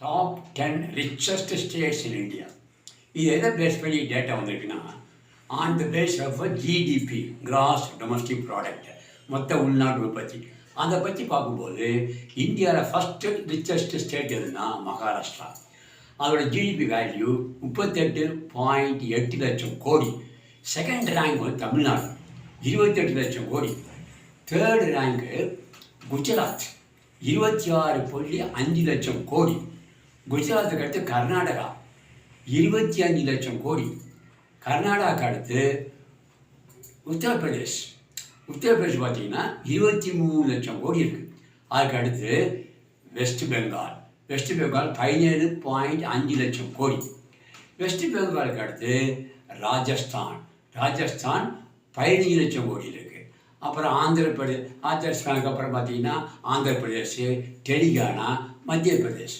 Top 10 richest states in India. இது எதை base பண்ணி டேட்டா வந்திருக்குன்னா, on the base of GDP, gross domestic product, மொத்த உள்நாட்டு உற்பத்தி. அதை பற்றி பார்க்கும்போது இந்தியாவில் ஃபஸ்ட்டு ரிச்சஸ்ட் ஸ்டேட் எதுனா மகாராஷ்டிரா. அதோட ஜிடிபி வேல்யூ 38.8 லட்சம் கோடி. செகண்ட் ரேங்க் வந்து தமிழ்நாடு 28 லட்சம் கோடி. தேர்டு ரேங்க்கு குஜராத் 26.5 லட்சம் கோடி. குஜராத்துக்கு அடுத்து கர்நாடகா 25 லட்சம் கோடி. கர்நாடகாவுக்கு அடுத்து உத்தரப்பிரதேஷ் பார்த்தீங்கன்னா 23 லட்சம் கோடி இருக்குது. அதுக்கு அடுத்து வெஸ்ட் பெங்கால் 17.5 லட்சம் கோடி. வெஸ்ட் பெங்காலுக்கு அடுத்து ராஜஸ்தான் 15 லட்சம் கோடி இருக்குது. அப்புறம் ஆந்திரப்பிரதேஷ்க்கு அப்புறம் பார்த்தீங்கன்னா ஆந்திர பிரதேஷ், தெலுங்கானா, மத்திய பிரதேஷ்